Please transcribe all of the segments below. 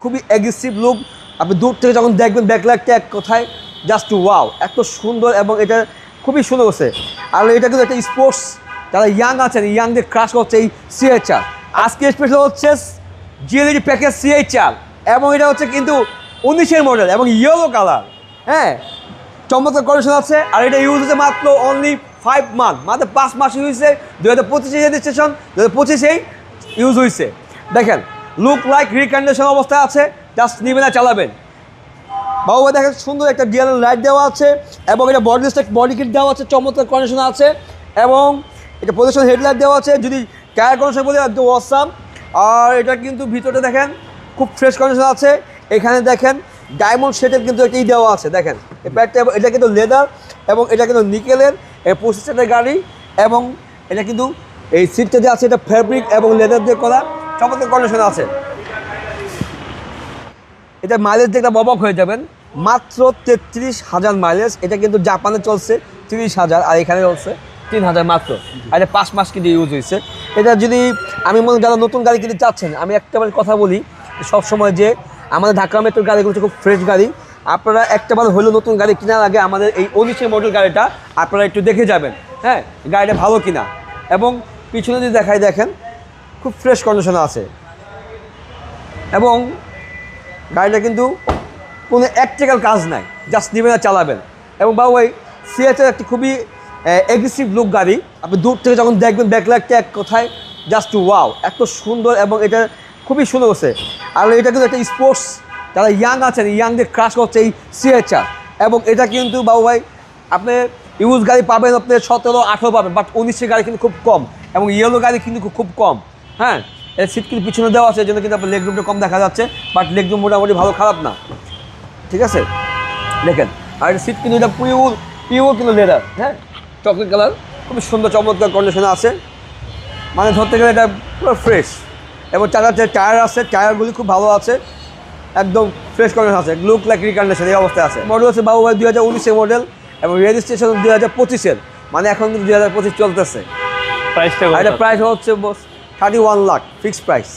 খুবই aggressive look. আপনি দূর থেকে যখন দেখবেন ব্যাকলাইটটা এক কথায় জাস্ট ওয়াও, এত সুন্দর এবং এটা খুবই সুন্দর হচ্ছে। আর এটা কিন্তু একটা স্পোর্টস, যারা ইয়াং আছেন ইয়াংদের ক্রাশ করছে এই সিএইচআর। আজকে স্পেশাল হচ্ছে জিএলইডি প্যাকেজ সিএইচআর এবং এটা হচ্ছে কিন্তু 19-এর মডেল এবং ইয়েলো কালার। হ্যাঁ, চমৎকার কন্ডিশন আছে। আর এটা ইউজ হচ্ছে মাত্র অনলি 5 মান্থ, মাত্র 5 মাস ইউজ হয়েছে। 2025 রেজিস্ট্রেশন, 2025-এই ইউজ হয়েছে। দেখেন লুক লাইক রিকন্ডিশন অবস্থায় আছে, জাস্ট নিবেন আর চালাবেন। বাবু ভাই দেখেন সুন্দর একটা ডিএল লাইট দেওয়া আছে এবং এটা বডি কিট দেওয়া আছে, চমৎকার কন্ডিশন আছে এবং এটা পজিশন হেডলাইট দেওয়া আছে। যদি টায়ার কন্ডিশন বলি একদম অসাম। আর এটা কিন্তু ভিতরে দেখেন খুব ফ্রেশ কন্ডিশন আছে। এখানে দেখেন ডায়মন্ড শেডের কিন্তু এটাই দেওয়া আছে। দেখেন এই প্যাডটা, এটা কিন্তু লেদার এবং এটা কিন্তু নিকেলের 25 সিটের গাড়ি এবং এটা কিন্তু এই সিটটা যে আছে এটা ফ্যাব্রিক এবং লেদার দিয়ে করা, চমৎকার কন্ডিশন আছে। এটা মাইলেজ দেখলে অবাক হয়ে যাবেন, মাত্র 33,000 মাইলেজ। এটা কিন্তু জাপানে চলছে 30,000 আর এখানে চলছে 3,000 মাত্র। আর এটা 5 মাস কিন্তু ইউজ হয়েছে। এটা যদি আমি মনে যারা নতুন গাড়ি কিনতে চাচ্ছেন, আমি একটাবার কথা বলি সবসময় যে আমাদের ঢাকা মেট্রোর গাড়িগুলো হচ্ছে খুব ফ্রেশ গাড়ি। আপনারা একটাবার হলেও নতুন গাড়ি কেনার আগে আমাদের এই 19-এর মডেল গাড়িটা আপনারা একটু দেখে যাবেন। হ্যাঁ, গাড়িটা ভালো কিনা এবং পিছনে যদি দেখাই দেখেন খুব ফ্রেশ কন্ডিশনে আছে এবং গাড়িটা কিন্তু কোনো একটিক্যাল কাজ নাই, জাস্ট নেবেন আর চালাবেন। এবং বাবু ভাই সিএইচআর একটি খুবই অ্যাগ্রেসিভ লুক গাড়ি। আপনি দূর থেকে যখন দেখবেন ব্যাকলাইটটা এক কথায় জাস্ট ওয়াও, এত সুন্দর এবং এটা খুবই সুন্দর হচ্ছে। আর এটা কিন্তু একটা স্পোর্টস, যারা ইয়াং আছেন ইয়াংদের ক্রাশ করছে এই সিএইচআর এবং এটা কিন্তু বাবু ভাই আপনি ইউজ গাড়ি পাবেন আপনি 17-18 পাবেন, বাট 19-এর গাড়ি কিন্তু খুব কম এবং ইয়েলো গাড়ি কিন্তু খুব কম। হ্যাঁ, এর সিট কিন্তু পিছনে দেওয়া আছে, এই জন্য কিন্তু আপনার লেগ রুমটা কম দেখা যাচ্ছে, বাট লেগ রুম মোটামুটি ভালো খারাপ না, ঠিক আছে। দেখেন আর এটা সিট কিন্তু এটা পিওর কিন্তু লেদার। হ্যাঁ, চকলেট কালার, খুবই সুন্দর চমৎকার কন্ডিশনে আছে। মানে ধরতে গেলে এটা পুরো ফ্রেশ এবং টায়ার আছে, টায়ারগুলি খুব ভালো আছে, একদম ফ্রেশ কন্ডিশন আছে, লুক লাইক রিকন্ডিশন এই অবস্থায় আছে। মডেল হচ্ছে বাবু ভাই 2019-এর মডেল এবং রেজিস্ট্রেশন 2025-এর, মানে এখন কিন্তু 2025 চলতেছে। প্রাইসটা এটা প্রাইস হচ্ছে 31 lakh fixed price,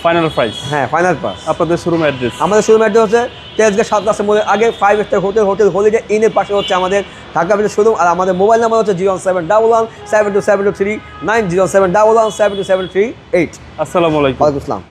final price. হ্যাঁ, ফাইনাল প্রাইস। আপনাদের শোরুম অ্যাড্রেস? আমাদের শোরুম অ্যাড্রেস হচ্ছে তেজগাঁ 7 রাস্তার মোড়ের আগে 5 স্টার হোটেল হলিডে ইনের পাশে হচ্ছে আমাদের ঢাকা বিটের শোরুম। আর আমাদের মোবাইল নাম্বার হচ্ছে 01711 72723 9, 01711 72723 8। আসসালামু আলাইকুম। ওয়ালাইকুম আসসালাম।